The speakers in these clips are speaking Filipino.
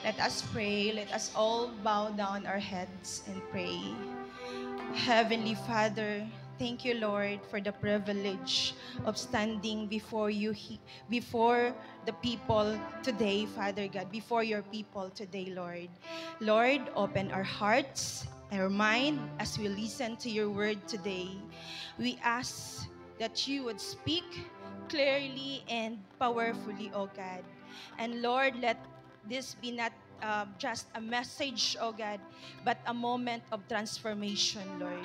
Let us pray. Let us all bow down our heads and pray. Heavenly Father, thank you, Lord, for the privilege of standing before you, before the people today, Father God, before your people today, Lord. Lord, open our hearts, our mind as we listen to your word today. We ask that you would speak clearly and powerfully, O God. And Lord, let this be not just a message, oh God, but a moment of transformation, Lord.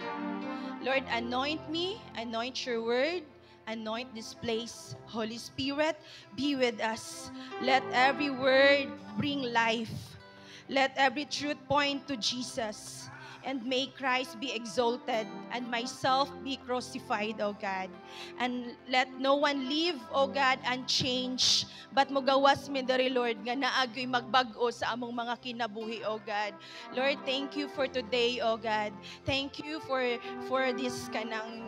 Lord, anoint me, anoint your word, anoint this place. Holy Spirit, be with us. Let every word bring life. Let every truth point to Jesus. And may Christ be exalted and myself be crucified, O God. And let no one live, O God, unchanged. But mugawas mi diri, Lord, nga naagoy magbago sa among mga kinabuhi, O God. Lord, thank you for today, O God. Thank you for this kanang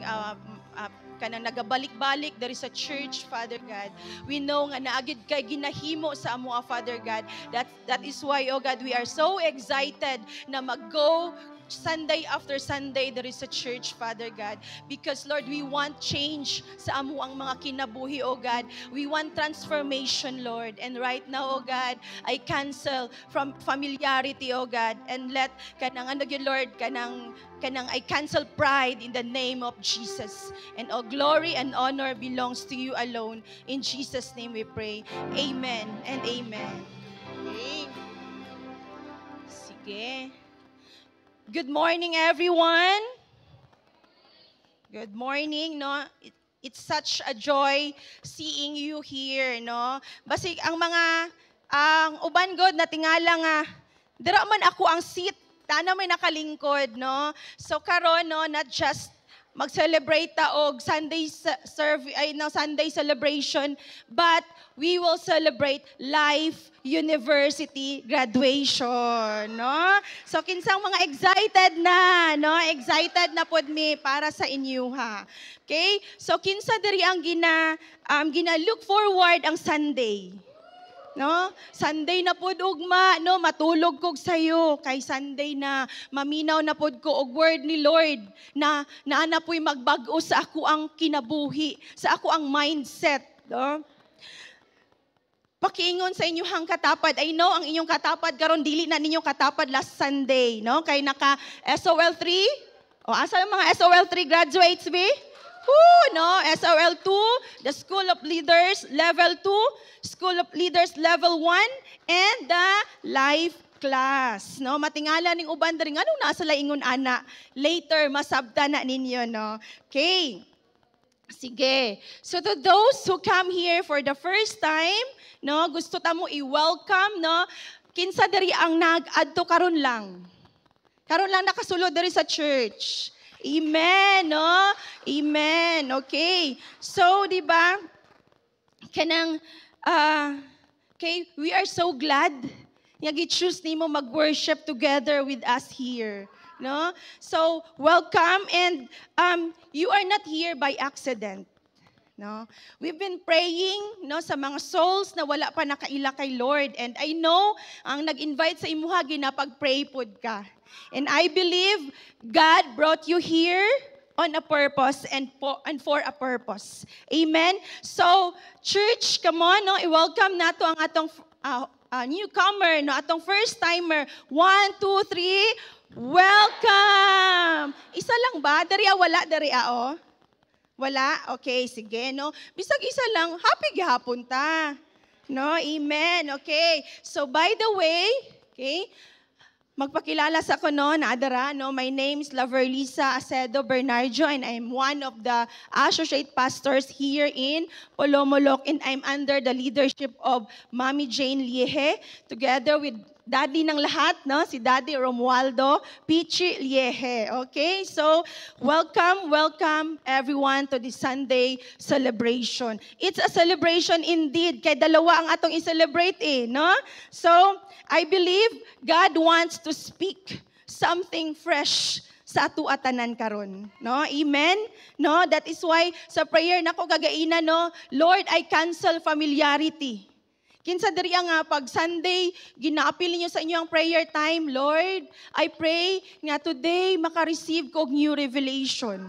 nagabalik-balik there is a church, Father God. We know nga naagid kay ginahimo sa amo, Father God. That is why, oh God, we are so excited na mag-go Sunday after Sunday there is a church, Father God, because Lord, we want change sa amo ang mga kinabuhi, oh God. We want transformation, Lord. And right now, oh God, I cancel from familiarity, oh God, and let kanang ano gyud, Lord, kanang I cancel pride in the name of Jesus. And all glory and honor belongs to you alone. In Jesus' name we pray. Amen and amen. Okay. Sige. Good morning, everyone. Good morning, no? It's such a joy seeing you here, no? Basig ang uban god na tingala nga dira man ako ang seat, tana may nakalingkod, no? So karon, no, not just mag-celebrate ta og Sunday Sunday celebration, but we will celebrate Life University graduation, no? So kinsang mga excited na, no? Excited na pod mi para sa inyo, ha. Okay? So kinsa diri ang gina look forward ang Sunday? No? Sunday na pod ugma, no, matulog kog sayo kay Sunday na maminaw na pod ko og word ni Lord na naana po'y magbag-o sa ako ang kinabuhi, sa ako ang mindset, no? Pakiingon sa inyong katapad. I know ang inyong katapad karon dili na ninyo katapad last Sunday, no? Kay naka SOL3. O asa ang mga SOL3 graduates be? No, SOL2, the School of Leaders Level 2, School of Leaders Level 1, and the Life class, no? Matingala ning uban diri nganong nasa laingon ana. Later masabta na ninyo, no? Okay. Sige. So to those who come here for the first time, no, gusto ta mo i-welcome, no? Kinsa diri ang nag-adto karon lang? Karon lang nakasulod diri sa church. Amen, no? Amen. Okay. So, di ba? Okay, we are so glad nga gi-choose nimo mag-worship together with us here, no? So, welcome, and you are not here by accident. No? We've been praying, no, sa mga souls na wala pa nakaila kay Lord, and I know ang nag-invite sa imuha ginapag-pray pod ka. And I believe God brought you here on a purpose and for a purpose. Amen. So, church, come on, no, i-welcome nato ang atong newcomer, no, atong first timer. 1, 2, 3. Welcome. Isa lang ba? Dariya wala dariya oh. Wala? Okay, sige, no? Bisag isa lang, happy gihapon ta. No? Amen. Okay. So, by the way, okay, magpakilala sa ko, no, naadara, no? My name is Laverlisa Acedo Bernardo, and I'm one of the associate pastors here in Polomolok, and I'm under the leadership of Mami Jane Liehe, together with Daddy ng lahat, no? Si Daddy Romualdo Pichi Liehe. Okay? So, welcome everyone to this Sunday celebration. It's a celebration indeed. Kay dalawa ang atong i-celebrate no? So, I believe God wants to speak something fresh sa ato atanan karon, no? Amen. No, that is why sa prayer nako gagaina, no, Lord, I cancel familiarity. Kinsa diri nga pag Sunday, ginaapil ninyo sa inyong prayer time, Lord, I pray nga today maka-receive ko og new revelation.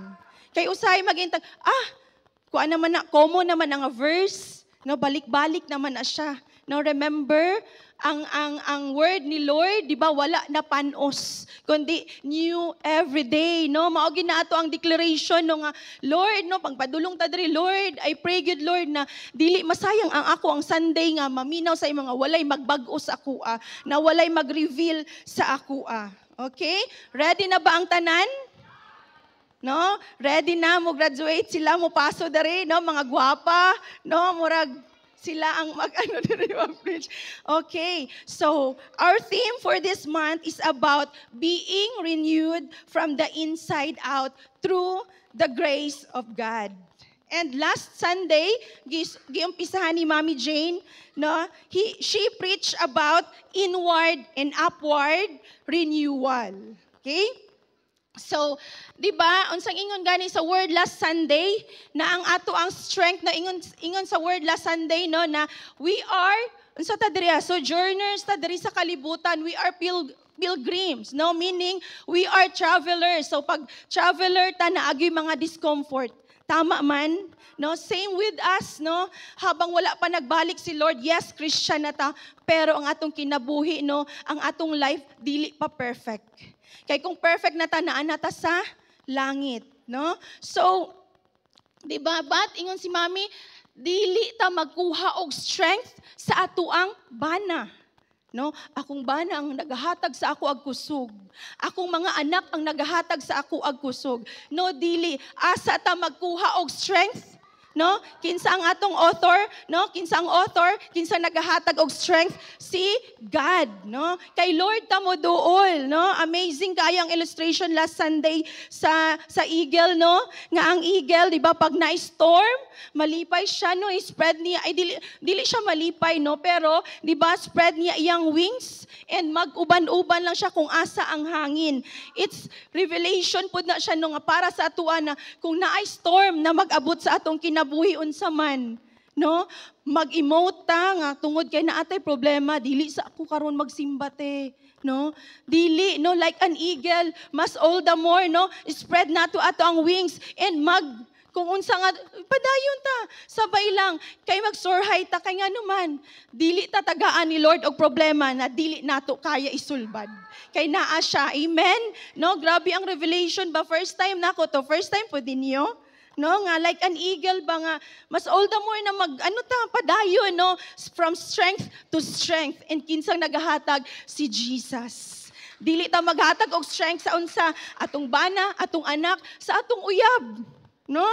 Kay usay magintag, kuan naman na, common naman ang verse, no, balik-balik naman na siya. No, remember, ang word ni Lord, di ba, wala na panos, kundi new every day, no? Mao gina ato ang declaration no nga, Lord, no, pagpadulong ta diri, Lord, I pray good Lord na dili masayang ang ako ang Sunday nga maminaw sa imong nga walay magbag-o sa ako, na walay mag-reveal sa ako. Okay? Ready na ba ang tanan? No? Ready na mo graduate sila mo paso diri, no, mga gwapa, no, murag sila ang mag-ano diri preach. Okay, so our theme for this month is about being renewed from the inside out through the grace of God. And last Sunday, giumpisahan ni Mami Jane, no, she preached about inward and upward renewal. Okay? So, di ba, unsang ingon gani sa word last Sunday, na ang ato ang strength na ingon sa word last Sunday, no, na we are, unsa ta diri, sojourners ta diri sa kalibutan, we are pilgrims, no, meaning we are travelers. So, pag traveler ta, naagi mga discomfort. Tama man, no? Same with us, no? Habang wala pa nagbalik si Lord, yes, Christian na ta, pero ang atong kinabuhi, no, ang atong life dili pa perfect. Kay kung perfect na ta, naan na ta sa langit, no? So, di ba, but ingon si Mami, dili ta magkuha og strength sa atuang bana. No? Akong bana ang nagahatag sa ako ag kusog. Akong mga anak ang nagahatag sa ako ag kusog. No, dili. Asa ta magkuha og strength? No? Kinsa ang atong author? No? Kinsa ang author? Kinsa nagahatag og strength? Si God, no? Kay Lord ta mo duol, no? Amazing kayang illustration last Sunday sa eagle, no? Nga ang eagle, di ba, pag na-storm, malipay siya, no? I-spread niya, ay dili siya malipay, no? Pero, di ba, spread niya iyang wings and mag-uban-uban lang siya kung asa ang hangin. It's revelation pud na siya, no? Nga para sa atuan na kung naay storm na mag-abot sa atong kinabuhi unsa man, no, mag-emote ta nga tungod kay naatay problema, dili sa ako karon magsimbate, no, dili, no, like an eagle, mas all the more, no, spread nato ato ang wings and kung unsa nga padayon ta sabay lang kay mag-soar high ta kay nga naman dili ta tagaan ni Lord og problema na dili nato kaya isulbad kay naa siya. Amen, no, grabe ang revelation ba, first time nako to, first time po din niyo. No, nga like an eagle ba nga, mas all the more na padayon, no, from strength to strength. And kinsang nagahatag? Si Jesus. Dili ta maghatag og strength sa unsa, atong bana, atong anak, sa atong uyab. No?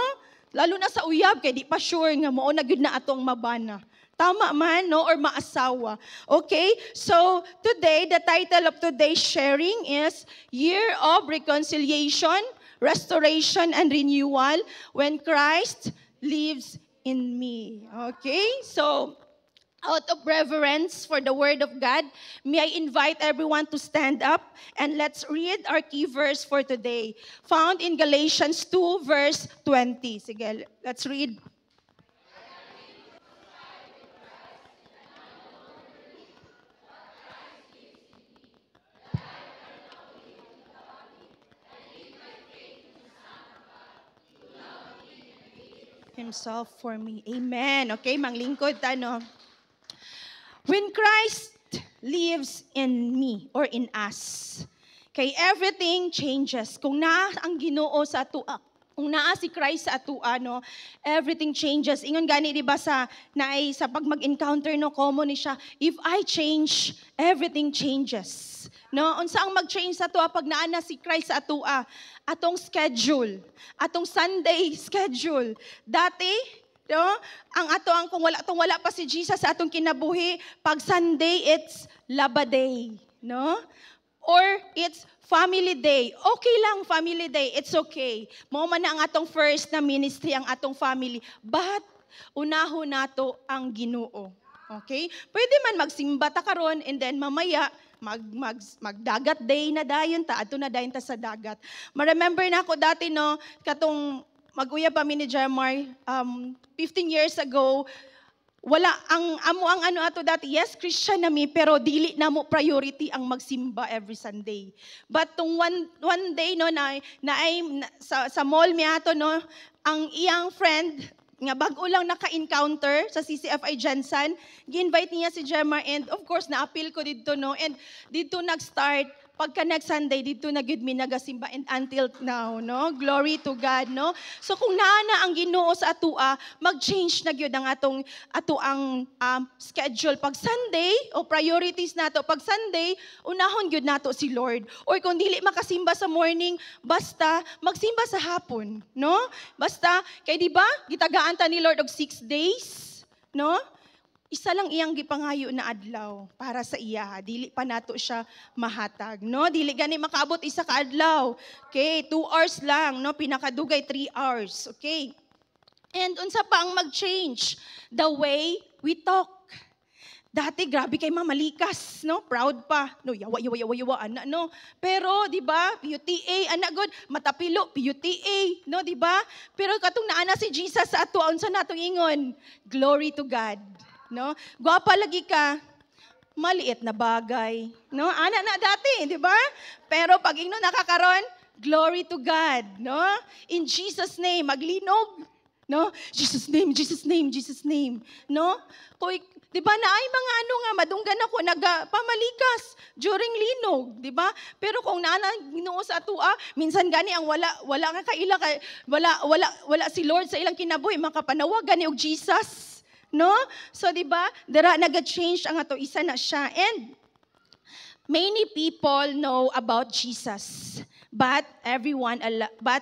Lalo na sa uyab, kay di pa sure nga mao na gyud na atong mabana. Tama man, no, or maasawa. Okay? So, today, the title of today's sharing is Year of Reconciliation, Restoration and Renewal when Christ lives in me. Okay? So, out of reverence for the Word of God, may I invite everyone to stand up and let's read our key verse for today, found in Galatians 2 verse 20. Sige, let's read. Himself for me. Amen. Okay, manglingkod ta, no? When Christ lives in me or in us, kay everything changes. Kung naa ang Ginoo sa atua, kung naa si Christ sa atua, no, everything changes. Ingon gani, di ba, sa pag mag-encounter, no, common ni siya, if I change, everything changes. No, unsa ang mag-change sa atua pag naa na si Christ sa atua? Atong schedule, atong Sunday schedule. Dati, no, kung wala pa si Jesus sa atong kinabuhi, pag Sunday, it's Laba Day, no? Or it's Family Day. Okay lang, Family Day, it's okay. Mao man na ang atong first na ministry, ang atong family. But, unahon nato ang Ginoo. Okay? Pwede man magsimba ta karon and then mamaya, magdagat day na dayon ta, ato na dayon ta sa dagat. Ma-remember na ako dati, no, katong mag-uyab pa mi ni Jermar, 15 years ago, wala ang ano ato dati, yes, Christian nami, pero dili na mo priority ang magsimba every Sunday. But tong one day no sa mall mi ato no, ang iyang friend nga bag-o lang naka-encounter sa CCFI Jensen, gi-invite niya si Gemma, and of course na-appeal ko dito no, and dito nag-start pagka next Sunday, dito na gid mi nagasimba, and until now, no? Glory to God, no? So kung naana ang Ginoo sa atua, mag-change na gyud ang atoang schedule. Pag Sunday, o priorities nato, pag Sunday, unahon gyud nato si Lord. Or kung dili makasimba sa morning, basta magsimba sa hapon, no? Basta, kay di ba, gitagaan ta ni Lord og 6 days, no? Isa lang iyang gipangayo na adlaw para sa iya. Dili pa nato siya mahatag, no? Dili gani makaabot isa ka adlaw. Okay, 2 hours lang, no? Pinakadugay 3 hours, okay? And unsa pa ang mag-change? The way we talk. Dati grabe kay mamalikas, no? Proud pa, no? Yawa ana, no? Pero di ba? PUTA ana god, matapilo PUTA, no? Di ba? Pero katong naana si Jesus sa ato, unsa natong ingon? Glory to God. No? Gwapa lagi ka, maliit na bagay. No? Ana na dati, di ba? Pero pag ingno nakakaron, glory to God. No? In Jesus' name, maglinog. No? Jesus name, Jesus name, Jesus name. No? Kung, di ba na ay mga ano nga, madunggan ako, nagpamalikas during linog, di ba? Pero kung Ginoo sa atua, minsan gani ang wala nga kaila, wala si Lord sa ilang kinabuhi, makapanawag gani og Jesus. No? So, di ba, dara naga-change ang ato, isa na siya. And many people know about Jesus, but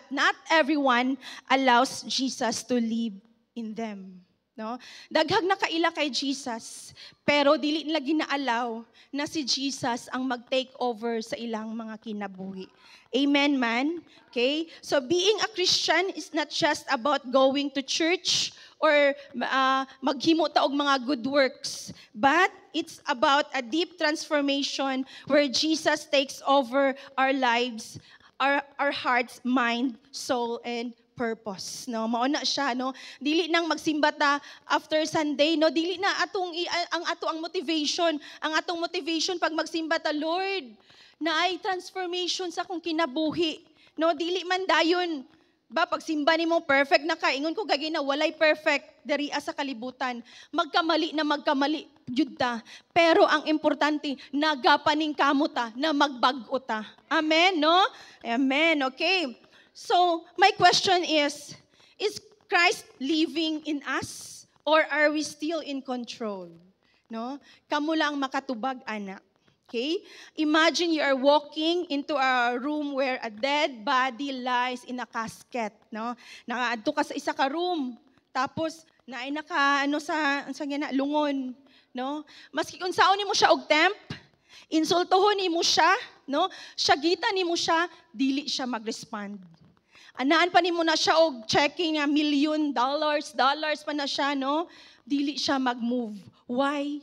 not everyone allows Jesus to live in them. No? Daghang nakaila kay Jesus, pero dili nila ginaalaw na si Jesus ang mag-take over sa ilang mga kinabuhi. Amen, man? Okay? So, being a Christian is not just about going to church or maghimo ta og mga good works, but it's about a deep transformation where Jesus takes over our lives, our hearts, mind, soul, and purpose. No, mao na siya, no. Dili nang magsimba ta after Sunday, no. Dili na ang motivation, ang atong motivation pag magsimba ta, Lord, naay transformation sa akong kinabuhi. No, dili man dayon ba, pag simba ni mo, perfect na ka. Ingon ko gagina, walay perfect diri sa kalibutan. Magkamali na magkamali, jud ta. Pero ang importante, nagapaning kamo ta, na magbag-o ta. Amen, no? Amen, okay. So, my question is Christ living in us? Or are we still in control? No? Kamo lang makatubag, anak. Okay? Imagine you are walking into a room where a dead body lies in a casket, no? Nakaadto ka sa isa ka room. Tapos naay naka lungon, no? Maski unsaon nimo siya og temp, insultohon nimo siya, no? Syagita nimo siya, dili siya mag-respond. Anaan pa nimo na siya og checking $1 million pa na siya, no? Dili siya mag-move. Why?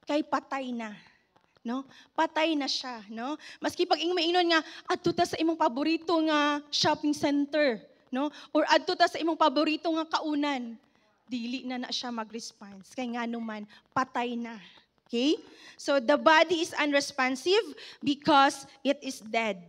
Kay patay na. No? Patay na siya, no? Maski pag maingon nga adto ta sa imong paborito nga shopping center, no? Or adto ta sa imong paborito nga kaunan, dili na siya mag-response kay nganuman patay na. Okay? So the body is unresponsive because it is dead.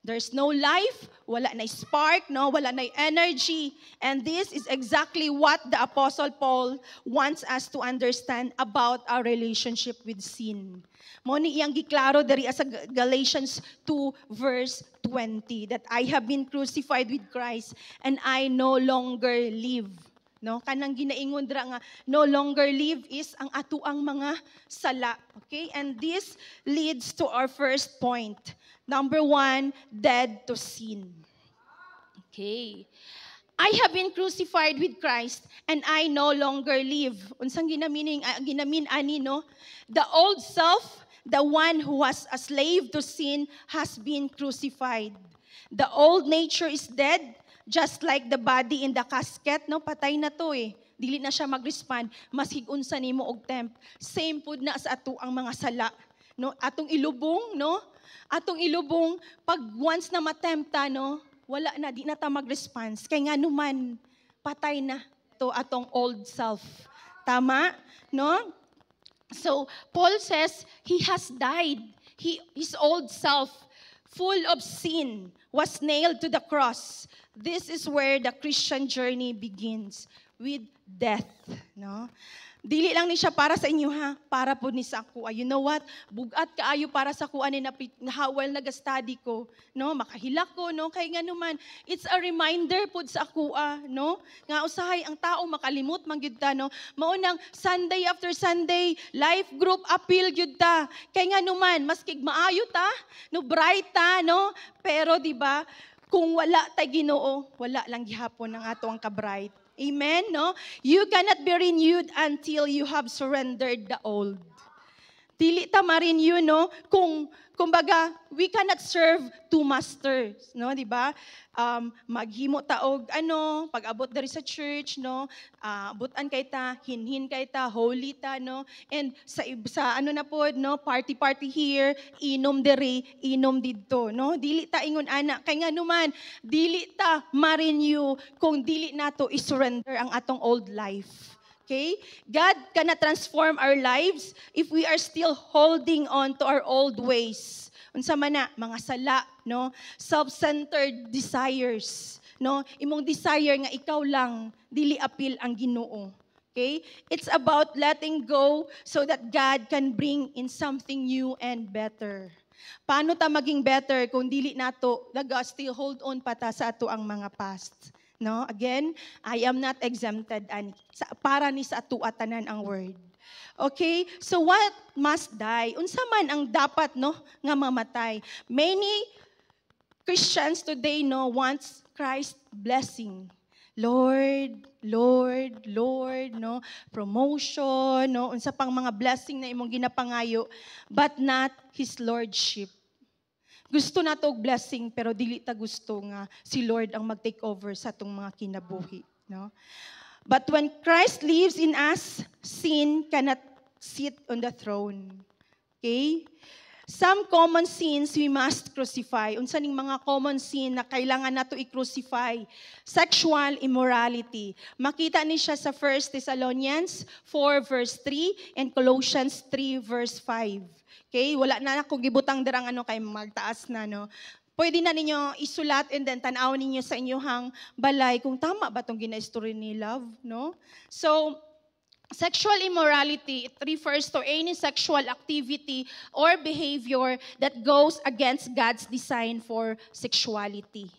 There's no life, wala na spark, no? Wala na energy. And this is exactly what the Apostle Paul wants us to understand about our relationship with sin. Mo ni iyang giklaro diri sa Galatians 2 verse 20 that I have been crucified with Christ and I no longer live. No, kanang ginaingon dira nga no longer live is ang atuang mga sala. Okay? And this leads to our first point. Number 1, dead to sin. Okay. I have been crucified with Christ and I no longer live. Unsang ginamin ani, no? The old self, the one who was a slave to sin, has been crucified. The old nature is dead, just like the body in the casket, no? Patay na to eh. Dili na siya mag-respond. Mas higunsa nimo og temp. Same pud na sa ato ang mga sala, no? Atong ilubong, no? Atong ilubong, pag once na matempta, no? Wala na, di na ta mag-response. Kaya nga naman, patay na to atong old self. Tama? No? So, Paul says, he has died. His old self, full of sin, was nailed to the cross. This is where the Christian journey begins, with death. No? Dili lang ni siya para sa inyo ha, para po ni sa ako. You know what? Bugat kaayo para sa kuan ni hawal nag-study ko, no? Makahila ko, no? Kay nga naman, it's a reminder po sa ako, no? Nga usahay ang tao makalimot man gyud ta, no? Maunang Sunday after Sunday, life group appeal gyud ta. Kay nga naman, maskig maayo ta, no, bright ta, no? Pero di ba, kung wala tay Ginoo, wala lang gihapon ang ato ang ka-bright. Amen, no? You cannot be renewed until you have surrendered the old. Dili ta ma-renew, no? Kumbaga, we cannot serve two masters, no? Di ba? Maghimo ta og pag-abot diri sa church, no? Abutan kay ta, hinhin kay ta, holy ta, no? And sa na pod, no? Party here, inom diri, inom didto, no? Dili ta ingon ana kay nga numan, dili ta ma-renew kung dili nato i-surrender ang atong old life. Okay? God cannot transform our lives if we are still holding on to our old ways. Unsa man na, mga sala, no? Self-centered desires, no? Imong desire nga ikaw lang, dili apil ang Ginoo. Okay? It's about letting go so that God can bring in something new and better. Paano ta maging better kung dili nato still hold on pa ta sa ato ang mga past? No, again, I am not exempted ani para ni sa atuatanan ang word. Okay? So what must die? Unsa man ang dapat no nga mamatay? Many Christians today wants Christ blessing. Lord, Lord, Lord, no, promotion, no, unsa pang mga blessing na imong ginapangayo, but not his lordship. Gusto nato og blessing pero dili ta gusto nga si Lord ang mag-take over sa atong mga kinabuhi, no? But when Christ lives in us, sin cannot sit on the throne. Okay? Some common sins we must crucify. Unsa ning mga common sin na kailangan nato i-crucify? Sexual immorality. Makita ni siya sa 1 Thessalonians 4 verse 3 and Colossians 3 verse 5. Okay, wala na akong gibutang darang kay magtaas na, no. Pwede na ninyo isulat and then tanaw ninyo sa inyohang balay kung tama ba tong gina-story ni Love, no? So, sexual immorality, it refers to any sexual activity or behavior that goes against God's design for sexuality,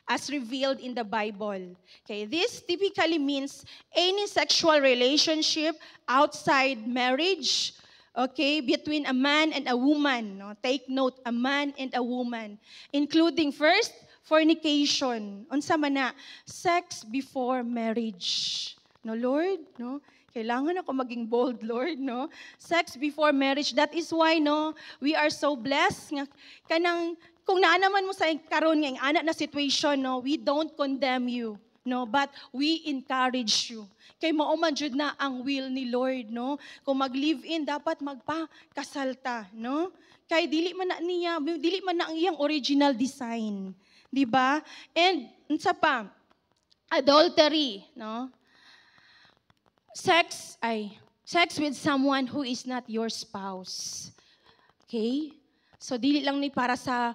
as revealed in the Bible. Okay, this typically means any sexual relationship outside marriage, okay, between a man and a woman. No? Take note, a man and a woman. Including first, fornication. Unsa man na? Sex before marriage. No, Lord? No? Kailangan ako maging bold, Lord, no? Sex before marriage. That is why, no, we are so blessed. Kanang, kung naanaman mo sa karon nga anak na situation, no, we don't condemn you. No, but we encourage you. Kay mao man jud na ang will ni Lord, no? Kung mag-live-in dapat magpakasal ta, no? Kay dili man na ang iyang original design, di ba? And unsa pa? Adultery, no? Sex with someone who is not your spouse. Okay? So dili lang ni para sa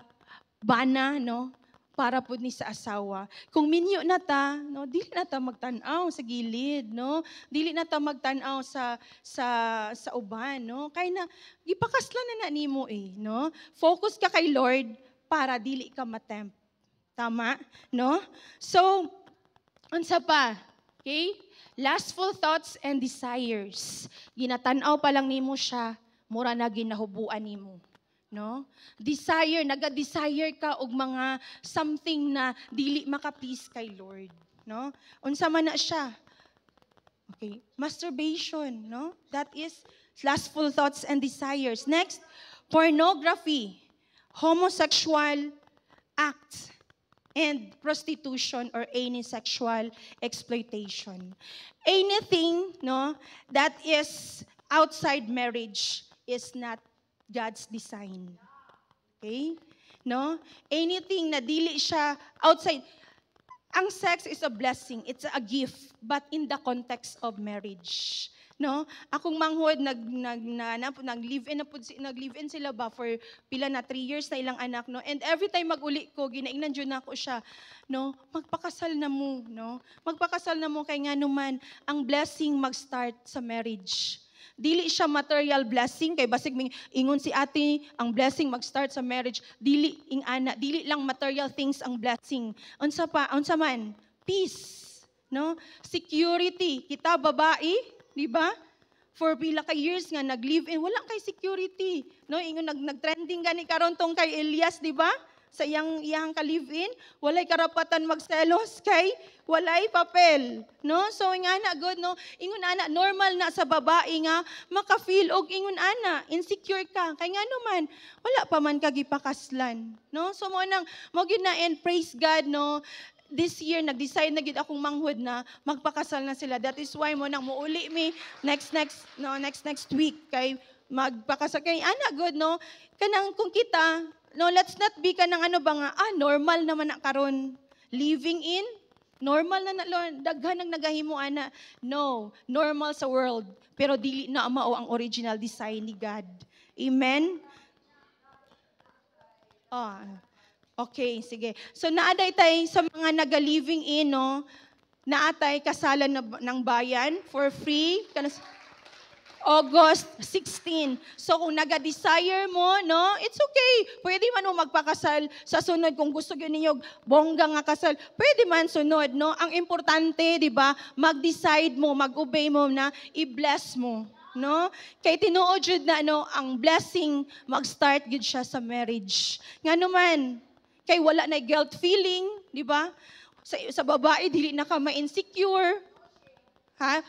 bana, no? Para po ni sa asawa. Kung minyo na ta, no, dili na ta magtan-aw sa gilid, no? Dili na ta magtan-aw sa uban, no? Kay na gipakaslan na nimo no? Focus ka kay Lord para dili ka matempt. Tama, no? So, unsa pa? Okay? Lustful thoughts and desires. Ginatan-aw pa lang nimo siya, mura na ginahubuan nimo. No? Desire, naga-desire ka og mga something na dili makapis kay Lord, no? Unsa man na siya? Okay, masturbation, no? That is lustful thoughts and desires. Next, pornography, homosexual acts, and prostitution or any sexual exploitation. Anything, no, that is outside marriage is not God's design. Okay? No? Anything na dili siya outside. Ang sex is a blessing. It's a gift. But in the context of marriage. no? Akong manghod nag-live-in sila ba for pila na 3 years na ilang anak, no? And every time maguli ko ginaingnan jud nako siya, no? Magpakasal na mo, no? Magpakasal na mo kay nganuman ang blessing mag-start sa marriage. Dili siya material blessing kay basig ming ingon si ate ang blessing mag-start sa marriage, dili lang material things ang blessing. Unsa man? Peace, no? Security. Kita babae, di ba? For pila ka years nga nag-live-in, wala kay security, no? Ingon nag-trending gani karon tong kay Elias, di ba? Sa iyang ka-live-in, walay karapatan magselos kay walay papel, no? So ingon ana good, no? Ingon ana normal na sa babae nga maka-feel og ingon ana insecure ka kay nga naman wala pa man ka gipakaslan, no? So mo gyud na, and praise God, no? This year nag-decide na gid akong manghud na magpakasal na sila. That is why mo nang muuli mi next week kay magpakasal kay ana good, no? Kanang kung kita, no, let's not be kanang ano ba nga, normal naman na karon. Living in, normal na Lord, daghan ang nagahimo ana. No, normal sa world, pero dili na mao ang original design ni God. Amen? Okay, sige. So naaday tay sa mga naga-living in, no, naatay kasalan ng bayan for free. August 16. So kung naga-desire mo, no, it's okay. Pwede man mo magpakasal sa sunod kung gusto gyud ninyo bongga nga kasal. Pwede man sunod, no. Ang importante, di ba, mag-decide mo, mag-obey mo na i-bless mo, no? Kay tinuod jud na no, ang blessing mag-start gid siya sa marriage. Nganuman, kay wala na guilt feeling, di ba? Sa babae dili na ka ma-insecure.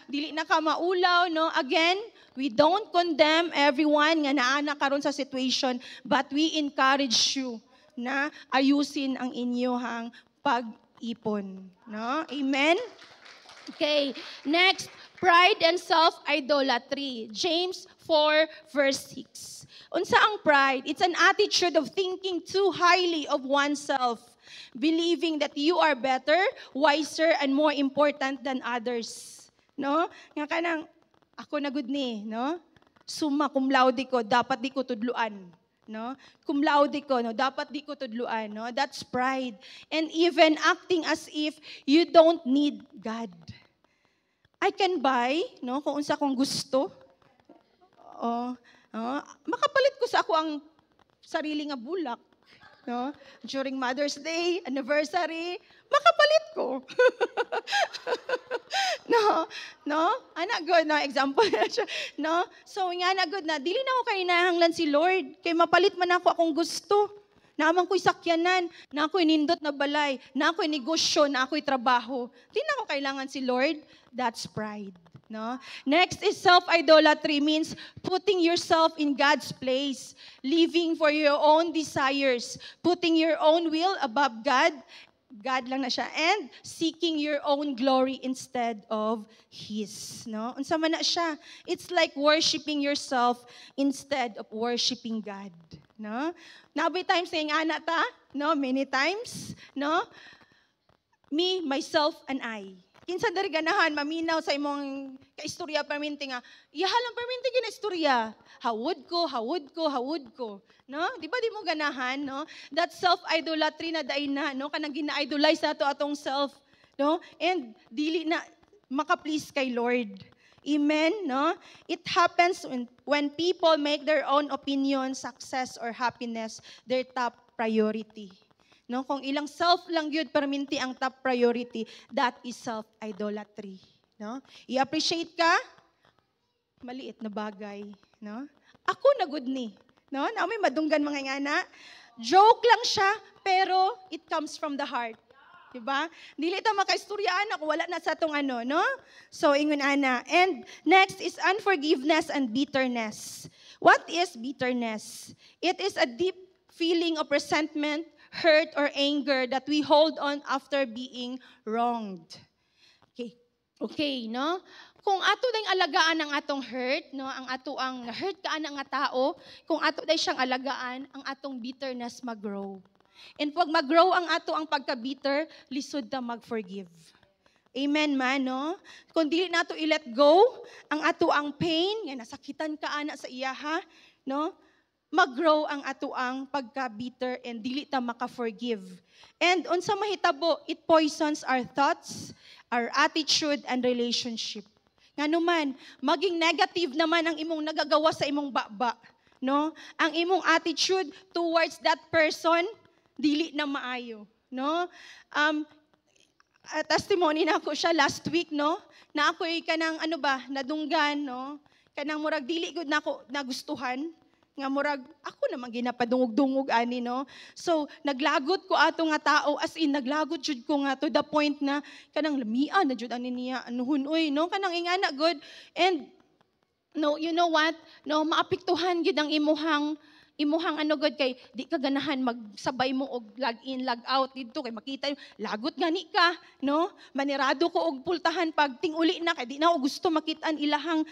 Dili na ka maulaw, no? Again, we don't condemn everyone nga naana karon sa situation, but we encourage you na ayusin ang inyong pag-ipon, no? Amen? Okay, next, pride and self-idolatry. James 4 verse 6. Unsa ang pride? It's an attitude of thinking too highly of oneself, believing that you are better, wiser, and more important than others. No? Nga kanang ako na good ni, no? Summa cum laude ko, dapat di ko tudluan, no? Cum laude ko, no? Dapat di ko tudluan, no? That's pride. And even acting as if you don't need God. I can buy, no? Kung unsa kong gusto. Makapalit ko sa ako ang sarili nga bulak, no? During Mother's Day, anniversary, makapalit ko. No? Ana good, no? Example na siya. No? So, nga na good na, dili na ako kainahanglan si Lord. Kay mapalit man ako akong gusto. Naman ko'y sakyanan, na ako'y nindot na balay, na ako'y negosyo, na ako'y trabaho. Di na ako kailangan si Lord. That's pride. No? Next is self-idolatry, means putting yourself in God's place, living for your own desires, putting your own will above God lang na siya, and seeking your own glory instead of His. No? Unsa man na siya? It's like worshiping yourself instead of worshiping God. No? Nabay times na ana ta? No? Many times. No? Me, myself, and I. Kinsa dari ganahan maminaw sa imong kaistorya perminti nga ihalang perminti gina istorya, hawod ko, no? Di ba di mo ganahan, no? That self-idolatry na daay na, no? Kanang gina-idolize nato atong self, no? And dili na maka-please kay Lord. Amen, no? It happens when people make their own opinion, success or happiness their top priority. No, kung ilang self lang yun perminti ang top priority, that is self-idolatry. No? I-appreciate ka, maliit na bagay. No? Ako na good ni. No? Na may madunggan mga ingana. Joke lang siya, pero it comes from the heart. Diba? Dili ito makaistoryahan ako, wala na sa itong ano, no? So, ingon ana. And next is unforgiveness and bitterness. What is bitterness? It is a deep feeling of resentment, hurt, or anger that we hold on after being wronged. Okay, no? Kung ato dayng alagaan ang atong hurt, no, ang ato ang hurt kaan nga tao, kung ato day siyang alagaan, ang atong bitterness mag-grow. And pag mag-grow ang ato ang pagka-bitter, lisod ta mag-forgive. Amen man, no? Kung dili nato i-let go ang ato ang pain, nga nasakitan ka ana sa iya ha, no? Mag-grow ang ato ang pagka-bitter and dili ta maka-forgive. And unsa mahitabo, it poisons our thoughts, our attitude and relationship. Nganuman, maging negative naman ang imong nagagawa sa imong baba, no? Ang imong attitude towards that person dili na maayo, no? Testimony na ako siya last week, no? Na ako'y kanang nadunggan, no? Kanang murag dili gud nako nagustuhan nga murag ako naman ginapadungog-dungog ani, no? So naglagot ko ato nga tao, as in naglagot jud ko nga to the point na kanang lamian na jud ani niya anuhon oy, no? Kanang ingana good. And no, you know what? No, maapektuhan gid ang imuhang good kay di ka ganahan magsabay mo og log in log out didto kay makita lagot gani ka, no? Manirado ko og pultahan pag ting-uli na kay di na ako gusto makitaan ilahang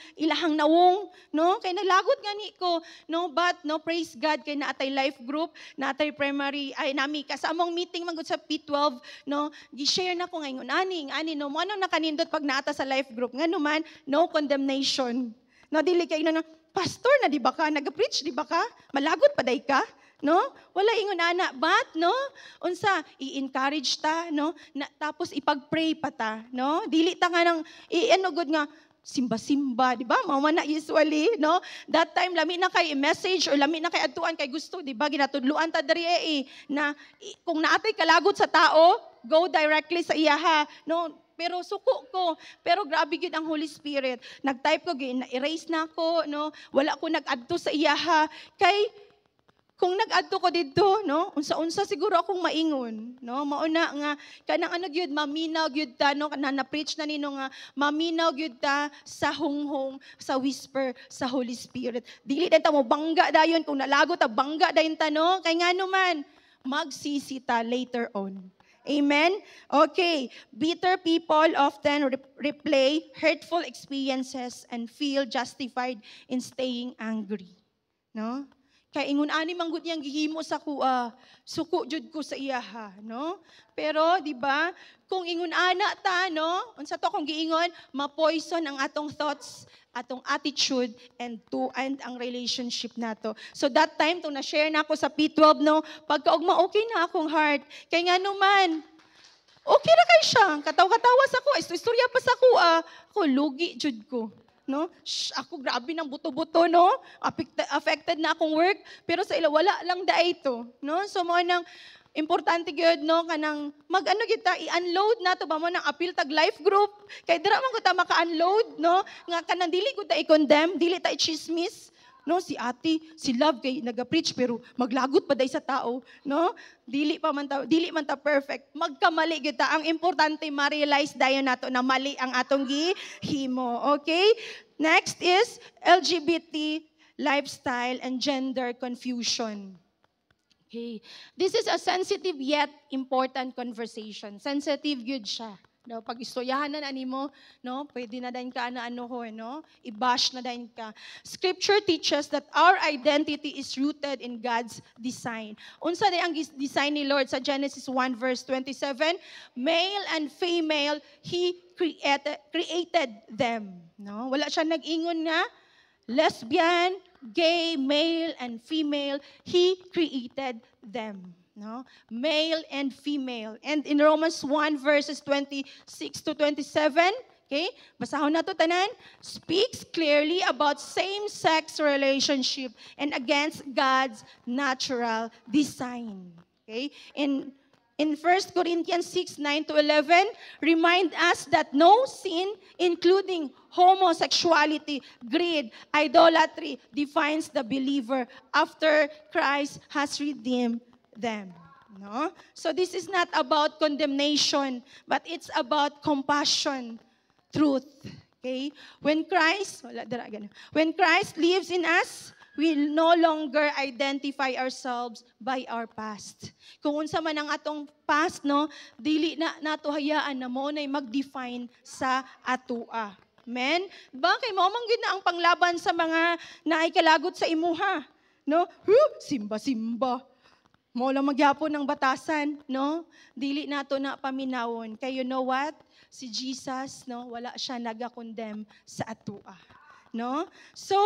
nawong, no? Kay nalagot gani ko, no? But no, praise God kay naatay life group, naatay primary ay nami ka sa among meeting man gud sa P12, no? Gi-share na ko ngayon ani no mo anong nakanindot pag naata sa life group nganuman no condemnation. No, dili kay no, pastor na di ba ka, nag-preach di ba ka, malagot pa day ka, no? Wala ingon ana, but no, unsa i-encourage ta, no? Tapos ipag-pray pa ta, no? Dili ta nga nang good nga simba-simba, di ba? Mao man na usually, no? That time lami na kay message or lami na kay adtuan kay gusto, di ba? Ginatudluan ta diri na kung naatay kalagot sa tao, go directly sa iyaha, no? Pero suko ko. Pero grabe gid ang Holy Spirit. Nag-type ko, na-erase na ako, no? Wala ko nag-adto sa iyaha. Kay, kung nag-adto ko dito, no? Unsa-unsa siguro akong maingon, no? Mauna nga, kanang gyud, maminaw gyud ta, no? Na-preach na nino nga, maminaw gyud ta sa hunghong, sa whisper, sa Holy Spirit. Dili din ta mo bangga dayon, kung nalago ta, bangga dayon ta, no? Kay nga naman, magsisi ta later on. Amen? Okay. Bitter people often replay hurtful experiences and feel justified in staying angry. No? Kaya ingon ani man gud yang gihimo sa kuha, suko jud ko sa iyaha, no? Pero di ba, kung ingon ana ta, no? Unsa to kung giingon, ma-poison ang atong thoughts, atong attitude and ang relationship nato. So that time tong na-share na ako sa P12, no, pagkaugma okay na akong heart. Kay nga naman, okay ra kay siya, katawa-katawa sa ko, istorya pa sa ko, ako lugi jud ko. No? Ako grabe ng buto-buto, no? Affected na akong work, pero sa ila wala lang daay ito, no? So mo nang importante gyud, no, kanang mag-ano gyud ta, i-unload na to ba mo nang appeal tag life group kay dira man ko ta maka-unload, no? Nga kanang dili ko ta i-condemn, dili ta i-chismis, no? Si ate, si Love kay naga-preach pero maglagot pa day sa tao, no? Dili man ta perfect. Magkamali gyud ta. Ang importante ma-realize dayon nato na mali ang atong gihimo. Okay? Next is LGBT lifestyle and gender confusion. Okay. This is a sensitive yet important conversation. Sensitive gyud siya. No, pag istoryahan na nimo, no, pwede na dayon ka ano no? I-bash na dayon ka. Scripture teaches that our identity is rooted in God's design. Unsa day ang design ni Lord sa Genesis 1 verse 27? Male and female, He created them. No? Wala siya nag-ingon nga lesbian, gay, male and female, He created them. No? Male and female. And in Romans 1 verses 26 to 27, okay? Basahon na to tanan. Speaks clearly about same-sex relationship and against God's natural design. Okay? In 1 Corinthians 6, 9 to 11, remind us that no sin, including homosexuality, greed, idolatry, defines the believer after Christ has redeemed them. No? So this is not about condemnation, but it's about compassion, truth. Okay? When Christ lives in us, we no longer identify ourselves by our past. Kung unsa man ang atong past, no, dili na nato hayaan na mo nay mag-define sa atua. Amen? Diba? Kay mo man gyud na ang panglaban sa mga naay kalagot sa imuha. No? Simba-simba. Mo lang magyapon ng batasan, no? Dili nato na paminawon. Kay you know what? Si Jesus, no, wala siya naga-condemn sa atua, no? So,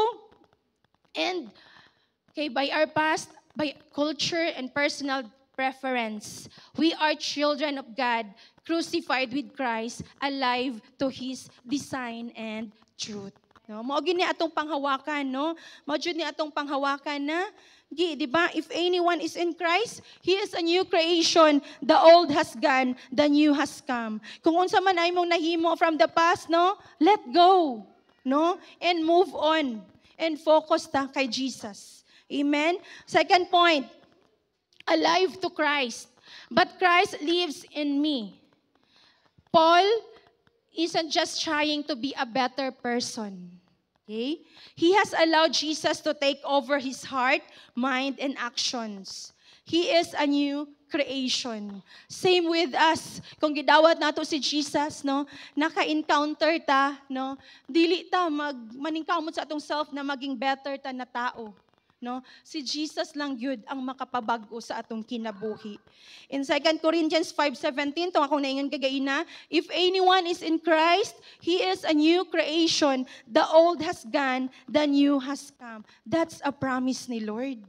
and okay, by our past, by culture and personal preference, we are children of God, crucified with Christ, alive to His design and truth. No, mao gini atong panghawakan, no? Mao jud ni atong panghawakan na di ba? If anyone is in Christ, he is a new creation. The old has gone, the new has come. Kung unsa man ay mong nahimo from the past, no? Let go, no? And move on and focus ta kay Jesus. Amen? Second point, alive to Christ. But Christ lives in me. Paul isn't just trying to be a better person. Okay? He has allowed Jesus to take over his heart, mind, and actions. He is a new creation. Same with us. Kung gidawat nato si Jesus, no, naka-encounter ta, no, dili ta maningkamot sa atong self na maging better ta na tao. No? Si Jesus lang yun ang makapabag-o sa atong kinabuhi. In 2 Corinthians 5:17, itong akong naingon kagaina, if anyone is in Christ, he is a new creation. The old has gone, the new has come. That's a promise ni Lord.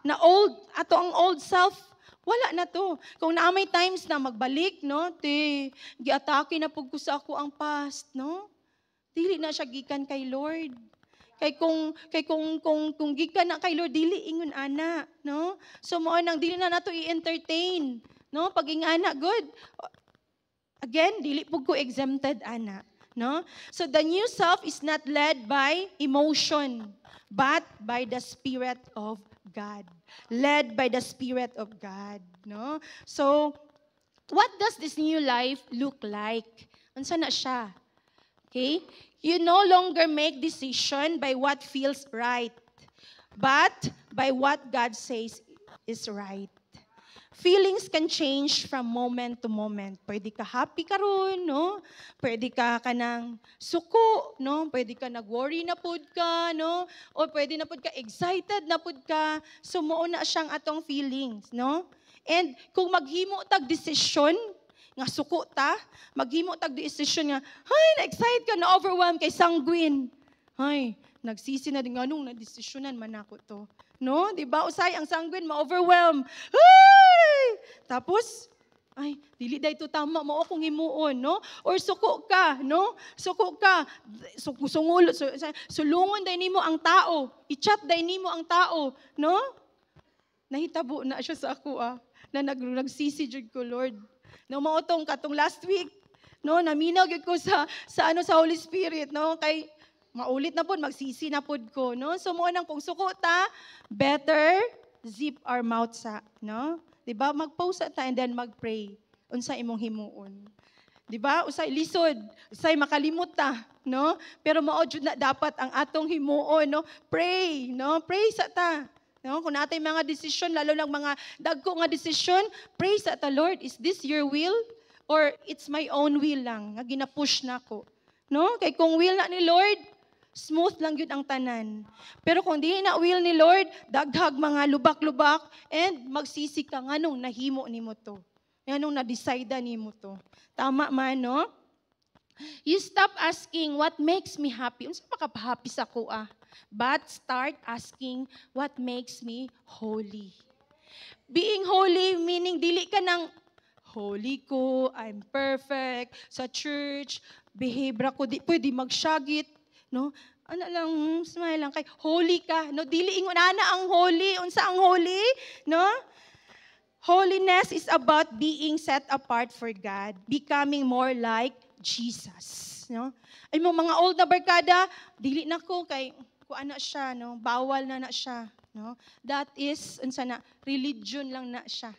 Na old, ato ang old self, wala na to. Kung naamay times na magbalik, no, giatake na pug ko sa ako ang past, no? Dili na siya gikan kay Lord. Kay kung gikan na kay Lord dili ingon ana, no? So mao nang dili na nato i-entertain, no? Pag ingana good. Again, dili pug ko exempted ana, no? So the new self is not led by emotion, but by the Spirit of God. Led by the Spirit of God, no? So what does this new life look like? Unsa na siya? Okay? You no longer make decision by what feels right, but by what God says is right. Feelings can change from moment to moment. Pwede ka happy karon, no? Pwede ka kanang suko, no? Pwede ka nag-worry na pud ka, no? O pwede na pud ka excited na pud ka. So mao na siyang atong feelings, no? And kung maghimo tag desisyon nga suko ta, maghimo tag desisyon nga, hay, na-excited ka, na-overwhelmed kay sanguine. Hay, nagsisi na din nganong na-desisyonan man ako to. No? Di ba? Usay ang sanguine, ma-overwhelm. Hay! Tapos, ay, dili day to tama mo akong himuon, no? Or suko ka, no? Suko ka, sungulot, sulungon day nimo ang tao, i-chat day nimo ang tao, no? Nahitabo na siya sa ako, na nagsisi jud ko, Lord. No, mautong katong last week, no, naminaw gyud ko sa Holy Spirit, no, kay maulit na pud, magsisi na pud ko, no. So mo nang kung suko ta, better zip our mouth sa, no. Di ba? Mag-pause ta and then mag-pray. Unsa imong himuon. Di ba? Usay lisod, usay makalimot ta, no. Pero mao jud na dapat ang atong himuon, no. Pray, no. Pray sa ta. No, kung natay mga desisyon, lalo lang mga dagko nga desisyon, pray sa ta, Lord, is this your will? Or it's my own will lang, nga ginapush na ko. No? Kay kung will na ni Lord, smooth lang yun ang tanan. Pero kung di na will ni Lord, daghag mga lubak-lubak, and magsisi ka, nganong nahimo ni mo to. Nganong na-decide ni mo to. Tama man, no? You stop asking, what makes me happy? Unsa makapahappy sa ko, But start asking, what makes me holy? Being holy, meaning dili ka ng holy ko, I'm perfect, sa church, behave ko, pwede magsyagit, no? Ano lang, smile lang, kay holy ka, no? Dili ingon ana ang holy, unsa ang holy, no? Holiness is about being set apart for God, becoming more like Jesus, no? Ay mo mga old na barkada, dili na ko kay kuan na siya, no? Bawal na siya, no? That is unsa na religion lang na siya,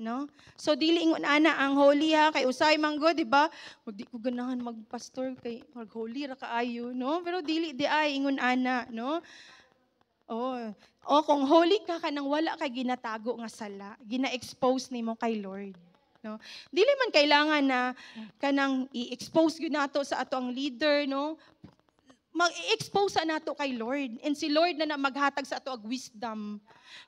no? So dili ingon ana ang holy kay usay manggo, di ba? Di ko ganahan magpastor kay mag-holy ra kaayo, no? Pero dili di ay ingon ana, no? Kung holy ka kanang wala kay ginatago nga sala, gina-expose nimo kay Lord. No? Dili man kailangan na kanang i-expose gyud nato sa ato ang leader, no? mag-i-expose nato kay Lord. And si Lord na maghatag sa ato ag wisdom